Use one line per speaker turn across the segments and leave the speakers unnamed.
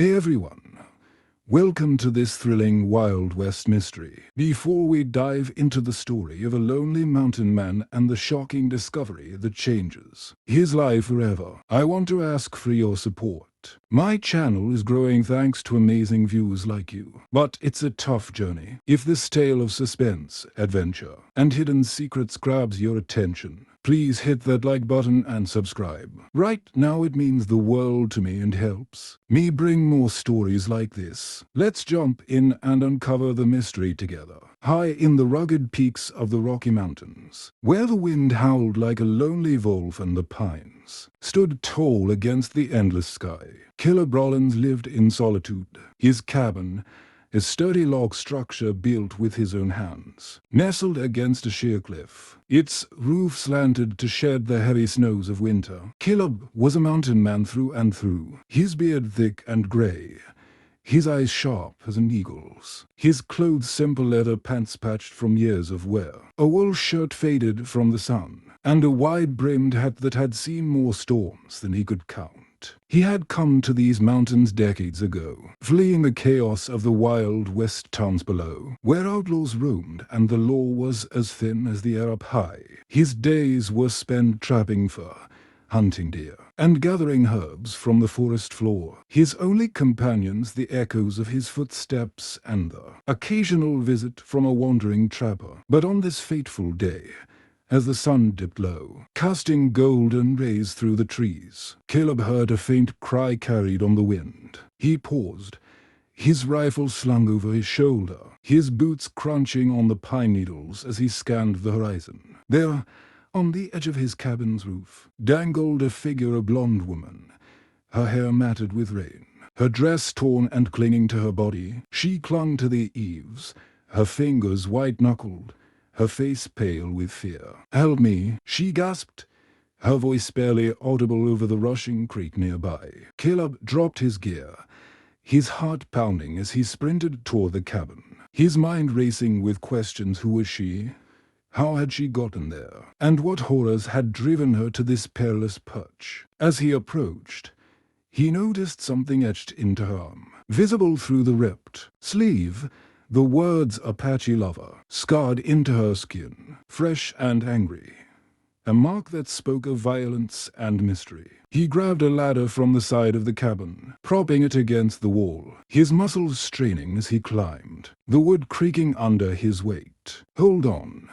Hey everyone, welcome to this thrilling Wild West mystery. Before we dive into the story of a lonely mountain man and the shocking discovery that changes his life forever, I want to ask for your support. My channel is growing thanks to amazing viewers like you, but it's a tough journey. If this tale of suspense, adventure, and hidden secrets grabs your attention, please hit that like button and subscribe. Right now it means the world to me and helps me bring more stories like this. Let's jump in and uncover the mystery together. High in the rugged peaks of the Rocky Mountains, where the wind howled like a lonely wolf and the pines stood tall against the endless sky, Caleb Rollins lived in solitude. His cabin, a sturdy log structure built with his own hands, nestled against a sheer cliff, its roof slanted to shed the heavy snows of winter. Caleb was a mountain man through and through, his beard thick and gray, his eyes sharp as an eagle's, his clothes simple leather pants patched from years of wear, a wool shirt faded from the sun, and a wide-brimmed hat that had seen more storms than he could count. He had come to these mountains decades ago, fleeing the chaos of the Wild West towns below, where outlaws roamed and the law was as thin as the air up high. His days were spent trapping fur, hunting deer, and gathering herbs from the forest floor. His only companions the echoes of his footsteps and the occasional visit from a wandering trapper. But on this fateful day, as the sun dipped low, casting golden rays through the trees, Caleb heard a faint cry carried on the wind. He paused, his rifle slung over his shoulder, his boots crunching on the pine needles as he scanned the horizon. There, on the edge of his cabin's roof, dangled a figure, a blonde woman, her hair matted with rain, her dress torn and clinging to her body. She clung to the eaves, her fingers white-knuckled, her face pale with fear. "Help me," she gasped, her voice barely audible over the rushing creek nearby. Caleb dropped his gear, his heart pounding as he sprinted toward the cabin, his mind racing with questions. Who was she? How had she gotten there? And what horrors had driven her to this perilous perch? As he approached, he noticed something etched into her arm, visible through the ripped sleeve, the words "Apache lover" scarred into her skin, fresh and angry, a mark that spoke of violence and mystery. He grabbed a ladder from the side of the cabin, propping it against the wall, his muscles straining as he climbed, the wood creaking under his weight. "Hold on,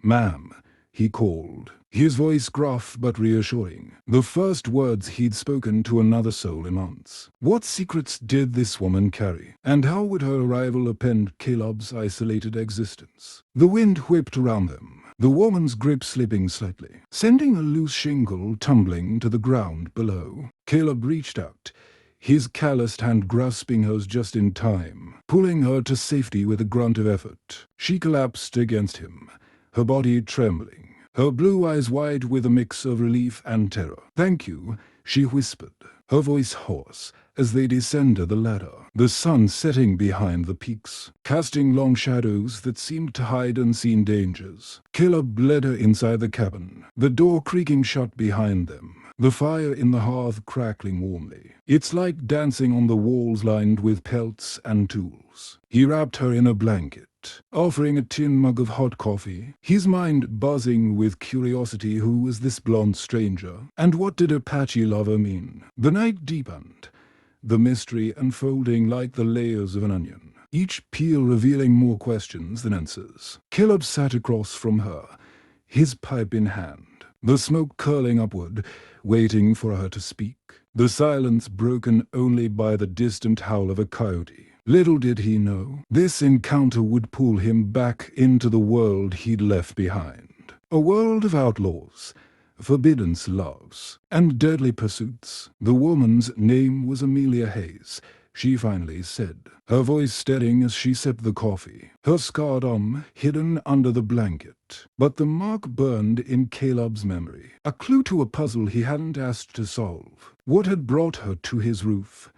ma'am," he called, his voice gruff but reassuring, the first words he'd spoken to another soul in months. What secrets did this woman carry, and how would her arrival append Caleb's isolated existence? The wind whipped around them, the woman's grip slipping slightly, sending a loose shingle tumbling to the ground below. Caleb reached out, his calloused hand grasping hers just in time, pulling her to safety with a grunt of effort. She collapsed against him, her body trembling, her blue eyes wide with a mix of relief and terror. "Thank you," she whispered, her voice hoarse, as they descended the ladder. The sun setting behind the peaks, casting long shadows that seemed to hide unseen dangers. Caleb led her inside the cabin, the door creaking shut behind them, the fire in the hearth crackling warmly, its light dancing on the walls lined with pelts and tools. He wrapped her in a blanket, offering a tin mug of hot coffee, his mind buzzing with curiosity. Who was this blonde stranger? And what did Apache lover mean? The night deepened, the mystery unfolding like the layers of an onion, each peel revealing more questions than answers. Caleb sat across from her, his pipe in hand, the smoke curling upward, waiting for her to speak, the silence broken only by the distant howl of a coyote. Little did he know, this encounter would pull him back into the world he'd left behind. A world of outlaws, forbidden loves, and deadly pursuits. The woman's name was Amelia Hayes, she finally said, her voice steadying as she sipped the coffee, her scarred arm hidden under the blanket. But the mark burned in Caleb's memory, a clue to a puzzle he hadn't asked to solve. What had brought her to his roof,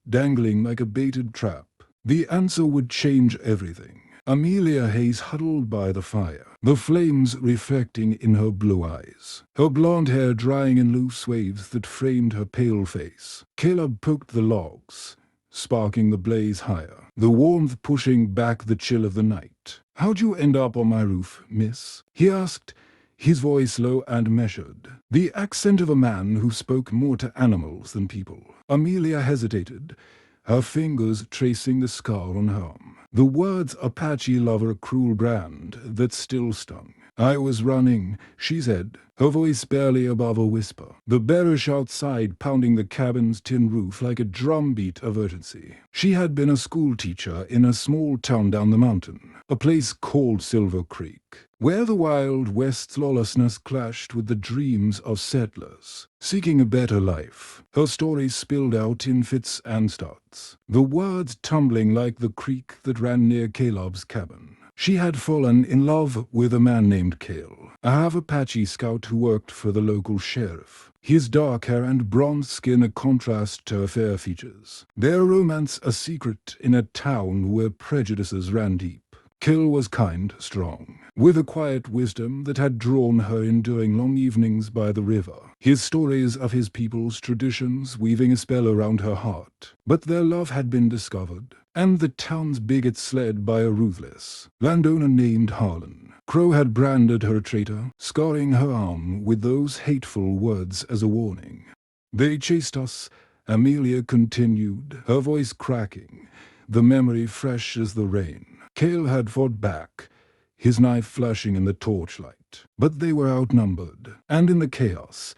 dangling like a baited trap? The answer would change everything. Amelia Hayes huddled by the fire, the flames reflecting in her blue eyes, her blonde hair drying in loose waves that framed her pale face. Caleb poked the logs, sparking the blaze higher, the warmth pushing back the chill of the night. "How'd you end up on my roof, miss?" he asked, his voice low and measured, the accent of a man who spoke more to animals than people. Amelia hesitated, her fingers tracing the scar on her arm. The words Apache love are a cruel brand that still stung. "I was running," she said, her voice barely above a whisper, the bearish outside pounding the cabin's tin roof like a drumbeat of urgency. She had been a schoolteacher in a small town down the mountain, a place called Silver Creek, where the Wild West's lawlessness clashed with the dreams of settlers seeking a better life. Her story spilled out in fits and starts, the words tumbling like the creek that ran near Caleb's cabin. She had fallen in love with a man named Cale, a half-Apache scout who worked for the local sheriff, his dark hair and bronze skin a contrast to her fair features, their romance a secret in a town where prejudices ran deep. Cale was kind, strong, with a quiet wisdom that had drawn her in during long evenings by the river, his stories of his people's traditions weaving a spell around her heart. But their love had been discovered, and the town's bigots led by a ruthless landowner named Harlan. Crow had branded her a traitor, scarring her arm with those hateful words as a warning. "They chased us," Amelia continued, her voice cracking, the memory fresh as the rain. Cale had fought back, his knife flashing in the torchlight, but they were outnumbered, and in the chaos,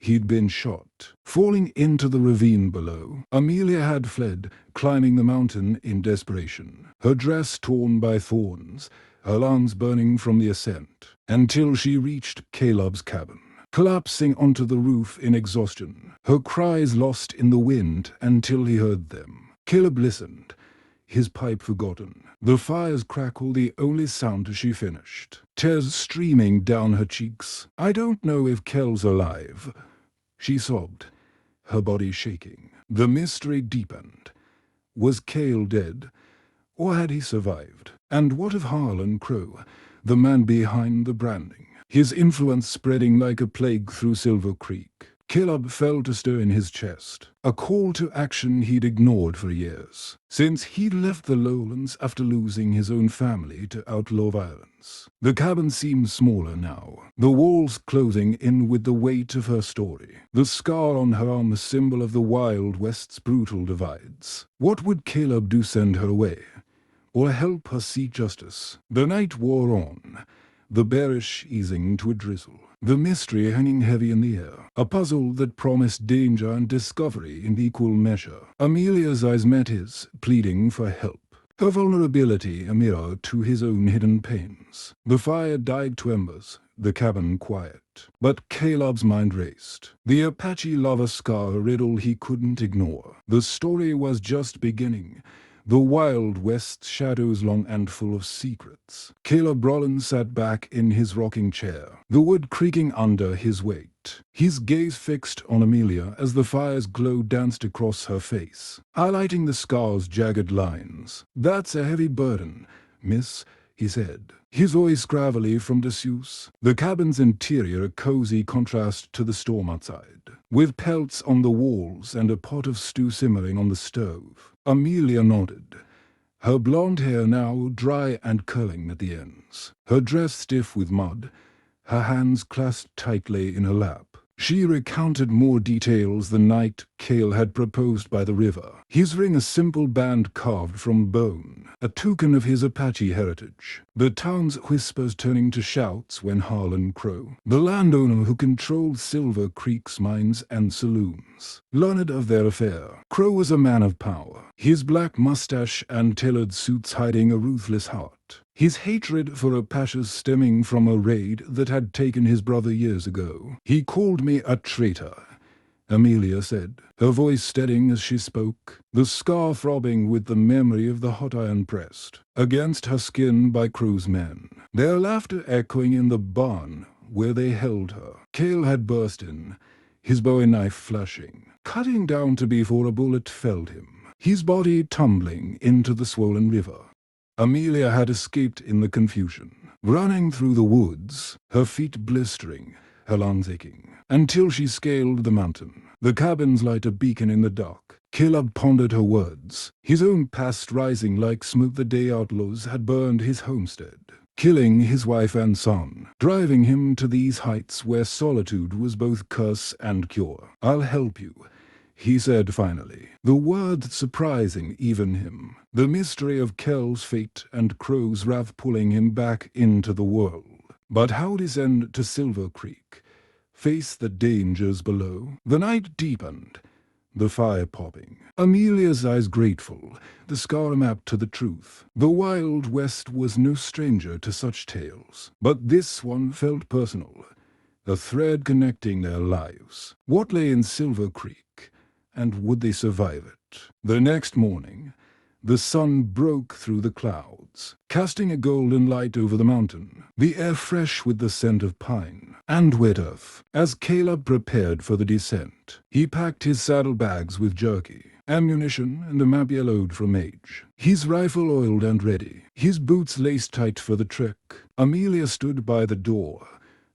he'd been shot, falling into the ravine below. Amelia had fled, climbing the mountain in desperation, her dress torn by thorns, her lungs burning from the ascent, until she reached Caleb's cabin, collapsing onto the roof in exhaustion, her cries lost in the wind until he heard them. Caleb listened, his pipe forgotten, the fire's crackle the only sound as she finished, tears streaming down her cheeks. "I don't know if Kel's alive," she sobbed, her body shaking. The mystery deepened. Was Cale dead, or had he survived? And what of Harlan Crow, the man behind the branding, his influence spreading like a plague through Silver Creek? Caleb felt a stir in his chest, a call to action he'd ignored for years, since he'd left the lowlands after losing his own family to outlaw violence. The cabin seemed smaller now, the walls closing in with the weight of her story, the scar on her arm a symbol of the Wild West's brutal divides. What would Caleb do, send her away, or help her see justice? The night wore on, the bearish easing to a drizzle, the mystery hanging heavy in the air, a puzzle that promised danger and discovery in equal measure. Amelia's eyes met his, pleading for help, her vulnerability a mirror to his own hidden pains. The fire died to embers, the cabin quiet. But Caleb's mind raced. The Apache lover scar a riddle he couldn't ignore. The story was just beginning, the Wild West's shadows long and full of secrets. Caleb Rollins sat back in his rocking chair, the wood creaking under his weight, his gaze fixed on Amelia as the fire's glow danced across her face, highlighting the scar's jagged lines. "That's a heavy burden, miss," he said, his voice gravelly from disuse, the cabin's interior a cozy contrast to the storm outside, with pelts on the walls and a pot of stew simmering on the stove. Amelia nodded, her blonde hair now dry and curling at the ends, her dress stiff with mud, her hands clasped tightly in her lap. She recounted more details the night Cale had proposed by the river, his ring a simple band carved from bone, a token of his Apache heritage, the town's whispers turning to shouts when Harlan Crow, the landowner who controlled Silver Creek's mines and saloons, learned of their affair. Crow was a man of power, his black mustache and tailored suits hiding a ruthless heart, his hatred for Apache stemming from a raid that had taken his brother years ago. "He called me a traitor," Amelia said, her voice steadying as she spoke, the scar throbbing with the memory of the hot iron pressed against her skin by Crow's men, their laughter echoing in the barn where they held her. Cale had burst in, his bowie knife flashing, cutting down to before a bullet felled him, his body tumbling into the swollen river. Amelia had escaped in the confusion, running through the woods, her feet blistering, her lungs aching, until she scaled the mountain. The cabins light a beacon in the dark. Caleb pondered her words, his own past rising like smoke the day outlaws had burned his homestead, killing his wife and son, driving him to these heights where solitude was both curse and cure. "I'll help you," he said finally, the word surprising even him. The mystery of Kel's fate and Crow's wrath pulling him back into the world. But how descend to Silver Creek? Face the dangers below? The night deepened, the fire popping. Amelia's eyes grateful, the scar mapped to the truth. The Wild West was no stranger to such tales, but this one felt personal, a thread connecting their lives. What lay in Silver Creek, and would they survive it? The next morning, the sun broke through the clouds, casting a golden light over the mountain, the air fresh with the scent of pine and wet earth. As Caleb prepared for the descent, he packed his saddlebags with jerky, ammunition, and a mapia load from Age. His rifle oiled and ready, his boots laced tight for the trek. Amelia stood by the door,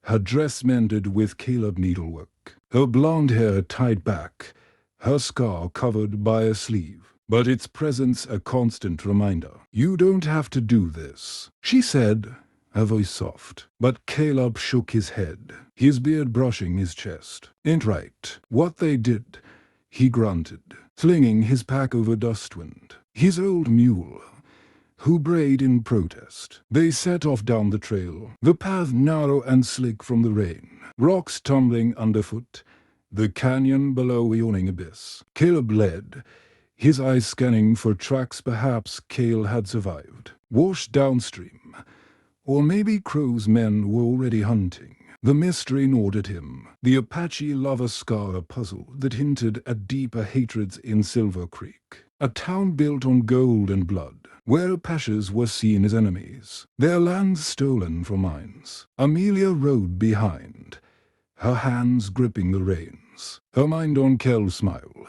her dress mended with Caleb needlework, her blonde hair tied back, her scar covered by a sleeve, but its presence a constant reminder. "You don't have to do this," she said, her voice soft. But Caleb shook his head, his beard brushing his chest. "Ain't right. What they did," he grunted, slinging his pack over Dustwind, his old mule, who brayed in protest. They set off down the trail, the path narrow and slick from the rain, rocks tumbling underfoot, the canyon below a yawning abyss. Caleb led, his eyes scanning for tracks perhaps Cale had survived, washed downstream. Or maybe Crow's men were already hunting. The mystery gnawed at him, the Apache lover scar a puzzle that hinted at deeper hatreds in Silver Creek, a town built on gold and blood, where Apaches were seen as enemies, their lands stolen for mines. Amelia rode behind, her hands gripping the reins, her mind on Kel's smile,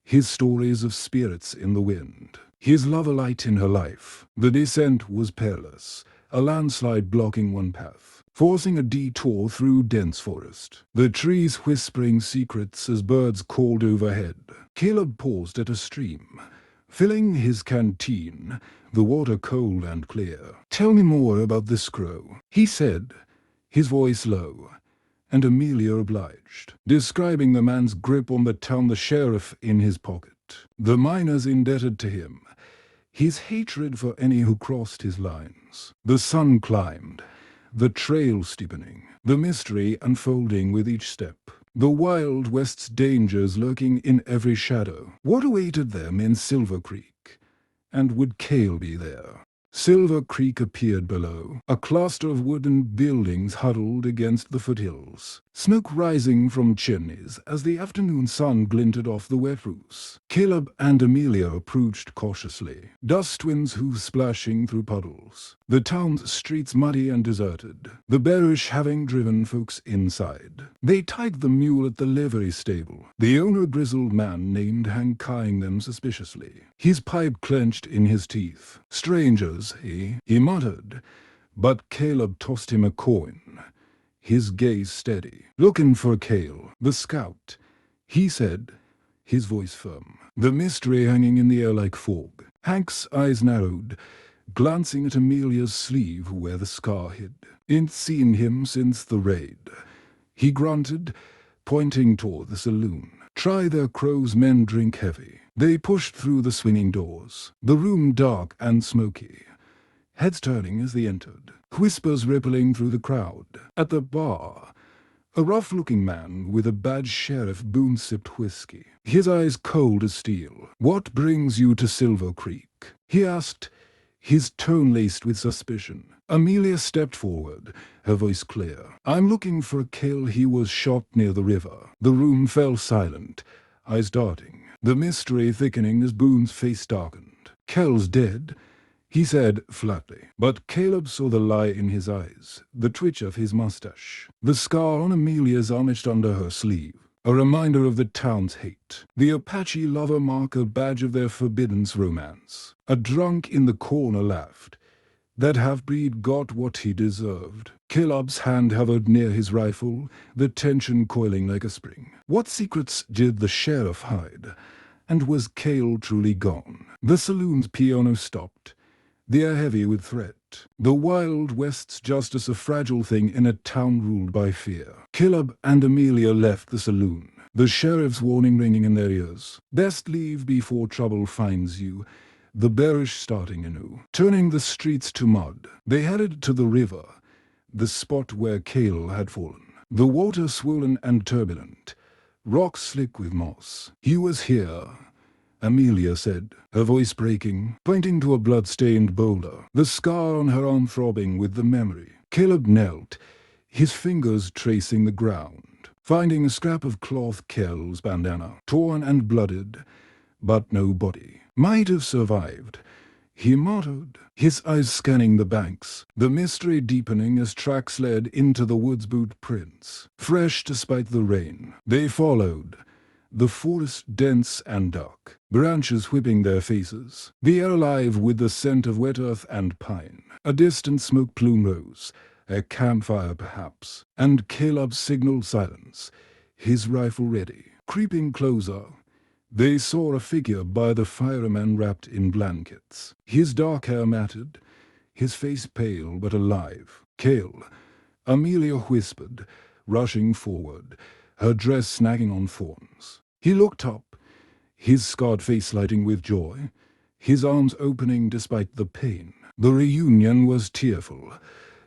his stories of spirits in the wind, his love alight in her life. The descent was perilous, a landslide blocking one path, forcing a detour through dense forest, the trees whispering secrets as birds called overhead. Caleb paused at a stream, filling his canteen, the water cold and clear. "Tell me more about this Crow," he said, his voice low, and Amelia obliged, describing the man's grip on the town, the sheriff in his pocket, the miners indebted to him, his hatred for any who crossed his lines. The sun climbed, the trail steepening, the mystery unfolding with each step, the Wild West's dangers lurking in every shadow. What awaited them in Silver Creek? And would Cale be there? Silver Creek appeared below, a cluster of wooden buildings huddled against the foothills, smoke rising from chimneys as the afternoon sun glinted off the wet roofs. Caleb and Amelia approached cautiously, Dustwind's hooves splashing through puddles, the town's streets muddy and deserted, the bearish having driven folks inside. They tied the mule at the livery stable, the owner a grizzled man named Hank eyeing them suspiciously, his pipe clenched in his teeth. "Strangers, he muttered, but Caleb tossed him a coin, his gaze steady. "Looking for Cale, the scout," he said, his voice firm, the mystery hanging in the air like fog. Hank's eyes narrowed, glancing at Amelia's sleeve where the scar hid. "Ain't seen him since the raid," he grunted, pointing toward the saloon. "Try their Crow's men drink heavy." They pushed through the swinging doors, the room dark and smoky, heads turning as they entered, whispers rippling through the crowd. At the bar, a rough-looking man with a badged sheriff boon-sipped whiskey, his eyes cold as steel. "What brings you to Silver Creek?" he asked, his tone laced with suspicion. Amelia stepped forward, her voice clear. "I'm looking for Cale. He was shot near the river." The room fell silent, eyes darting, the mystery thickening as Boone's face darkened. "Cale's dead," he said flatly, but Caleb saw the lie in his eyes, the twitch of his mustache, the scar on Amelia's arm etched under her sleeve, a reminder of the town's hate, the Apache lover mark, a badge of their forbidden romance. A drunk in the corner laughed, That half-breed got what he deserved. Caleb's hand hovered near his rifle, the tension coiling like a spring. What secrets did the sheriff hide? And was Cale truly gone? The saloon's piano stopped, the air heavy with threat. The Wild West's just a fragile thing in a town ruled by fear. Caleb and Amelia left the saloon, the sheriff's warning ringing in their ears. Best leave before trouble finds you. The bearish starting anew, turning the streets to mud. They headed to the river, the spot where Cale had fallen. The water swollen and turbulent, rocks slick with moss. He was here, Amelia said, her voice breaking, pointing to a blood-stained boulder, the scar on her arm throbbing with the memory. Caleb knelt, his fingers tracing the ground, finding a scrap of cloth Cale's bandana, torn and blooded, but no body. Might have survived, he muttered, his eyes scanning the banks, the mystery deepening as tracks led into the wood's boot prints. Fresh despite the rain, they followed, the forest dense and dark, branches whipping their faces, the air alive with the scent of wet earth and pine. A distant smoke plume rose, a campfire perhaps, and Caleb signaled silence, his rifle ready. Creeping closer, they saw a figure by the fireman wrapped in blankets, his dark hair matted, his face pale but alive. Cale, Amelia whispered, rushing forward, her dress snagging on thorns. He looked up, his scarred face lighting with joy, his arms opening despite the pain. The reunion was tearful,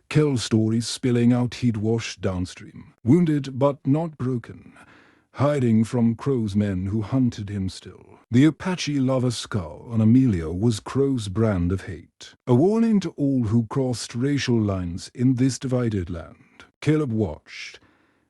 Cale's stories spilling out he'd washed downstream, wounded but not broken, hiding from Crow's men who hunted him still. The Apache lava scar on Amelia was Crow's brand of hate, a warning to all who crossed racial lines in this divided land. Caleb watched,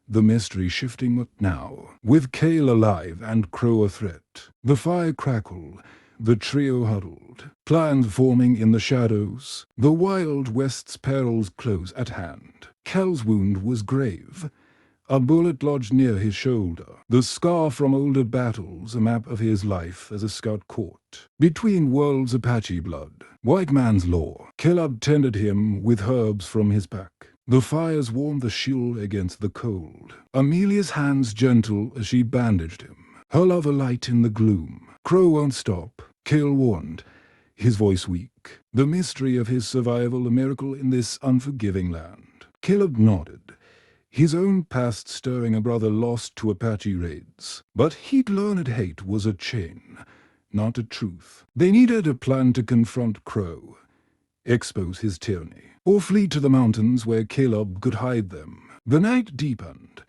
the mystery shifting but now, with Cale alive and Crow a threat. The fire crackled, the trio huddled, plans forming in the shadows, the Wild West's perils close at hand. Cale's wound was grave, a bullet lodged near his shoulder, the scar from older battles, a map of his life as a scout caught. Between worlds Apache blood, white man's law, Caleb tended him with herbs from his pack. The fires warmed the shield against the cold. Amelia's hands gentle as she bandaged him, her love alight in the gloom. Crow won't stop, Cale warned, his voice weak. The mystery of his survival a miracle in this unforgiving land. Caleb nodded, his own past stirring a brother lost to Apache raids. But he'd learned hate was a chain, not a truth. They needed a plan to confront Crow, expose his tyranny, or flee to the mountains where Caleb could hide them. The night deepened,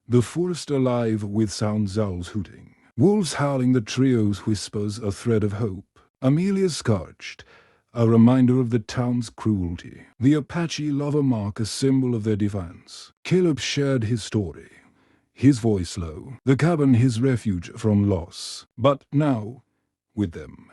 the forest alive with sounds owls hooting, wolves howling, the trio's whispers a thread of hope. Amelia scorched, a reminder of the town's cruelty. The Apache lava mark a symbol of their defiance. Caleb shared his story, his voice low, the cabin his refuge from loss. But now, with them,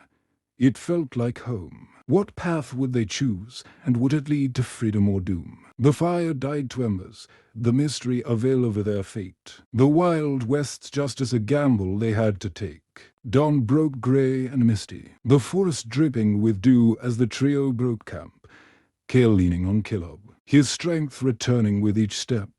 it felt like home. What path would they choose, and would it lead to freedom or doom? The fire died to embers, the mystery a veil over their fate. The Wild West's just as a gamble they had to take. Dawn broke grey and misty, the forest dripping with dew as the trio broke camp. Cale leaning on Caleb, his strength returning with each step.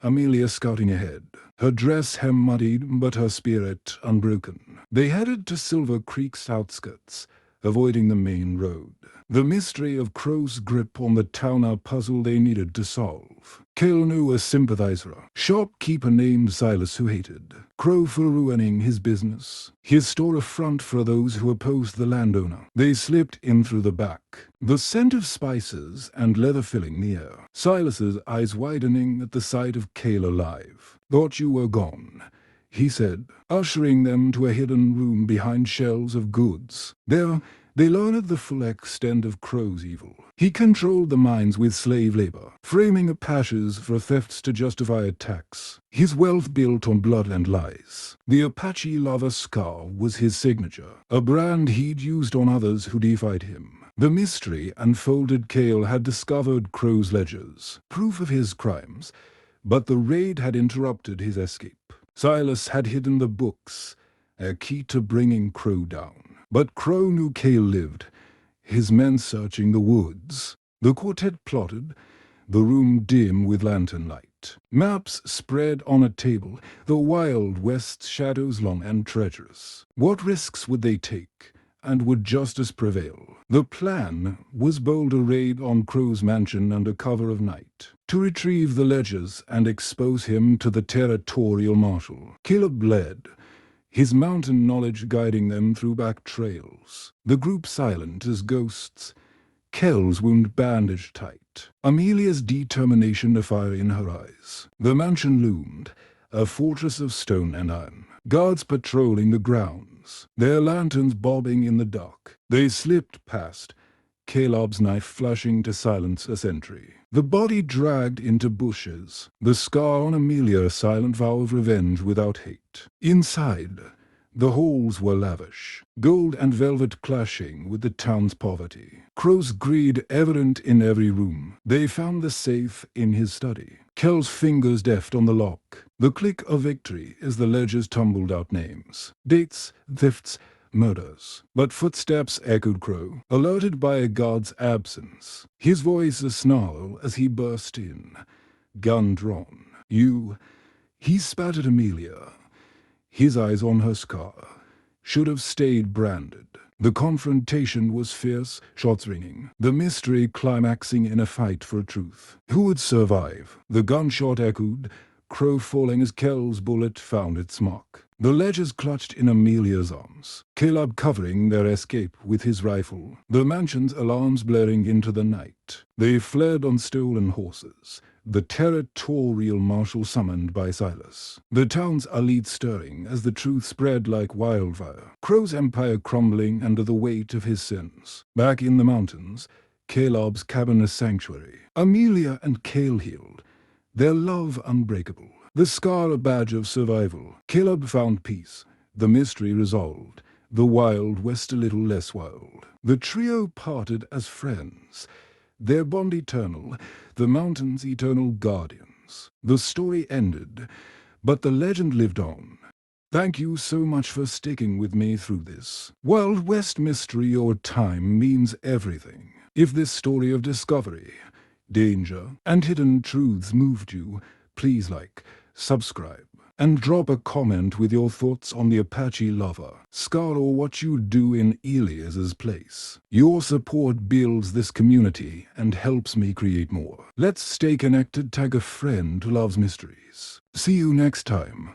Amelia scouting ahead, her dress hem muddied but her spirit unbroken. They headed to Silver Creek's outskirts, avoiding the main road. The mystery of Crow's grip on the town a puzzle they needed to solve. Cale knew a sympathizer, shopkeeper named Silas who hated Crow for ruining his business, his store a front for those who opposed the landowner. They slipped in through the back, the scent of spices and leather filling the air. Silas's eyes widening at the sight of Cale alive. "Thought you were gone," he said, ushering them to a hidden room behind shelves of goods. There, they learned the full extent of Crow's evil. He controlled the mines with slave labor, framing Apaches for thefts to justify attacks. His wealth built on blood and lies. The Apache lava scar was his signature, a brand he'd used on others who defied him. The mystery unfolded. Cale had discovered Crow's ledgers, proof of his crimes, but the raid had interrupted his escape. Silas had hidden the books, a key to bringing Crow down. But Crow knew Cale lived, his men searching the woods. The quartet plotted, the room dim with lantern light. Maps spread on a table, the Wild West's shadows long and treacherous. What risks would they take, and would justice prevail? The plan was bold, a raid on Crow's mansion under cover of night, to retrieve the ledgers and expose him to the territorial marshal. Caleb led, his mountain knowledge guiding them through back trails. The group silent as ghosts, Kell's wound bandaged tight, Amelia's determination afire in her eyes. The mansion loomed, a fortress of stone and iron, guards patrolling the grounds, their lanterns bobbing in the dark. They slipped past, Caleb's knife flashing to silence a sentry. The body dragged into bushes, the scar on Amelia a silent vow of revenge without hate. Inside, the halls were lavish, gold and velvet clashing with the town's poverty. Crow's greed evident in every room. They found the safe in his study, Kell's fingers deft on the lock. The click of victory as the ledgers tumbled out names, dates, thefts, murders. But footsteps echoed Crow, alerted by a guard's absence. His voice a snarl as he burst in, gun drawn. "You—" He spat at Amelia, his eyes on her scar. Should have stayed branded. The confrontation was fierce, shots ringing, the mystery climaxing in a fight for truth. Who would survive? The gunshot echoed, Crow falling as Kell's bullet found its mark. The ledgers clutched in Amelia's arms, Caleb covering their escape with his rifle, the mansion's alarms blaring into the night. They fled on stolen horses, the territorial marshal summoned by Silas. The town's elite stirring as the truth spread like wildfire, Crow's empire crumbling under the weight of his sins. Back in the mountains, Caleb's cavernous sanctuary, Amelia and Cale healed, their love unbreakable, the scar a badge of survival. Caleb found peace, the mystery resolved, the Wild West a little less wild. The trio parted as friends, their bond eternal, the mountain's eternal guardians. The story ended, but the legend lived on. Thank you so much for sticking with me through this. Wild West mystery or time means everything. If this story of discovery, danger, and hidden truths moved you, please like, subscribe, and drop a comment with your thoughts on the Apache lover, Scar, or what you do in Elias's place. Your support builds this community and helps me create more. Let's stay connected, tag a friend who loves mysteries. See you next time.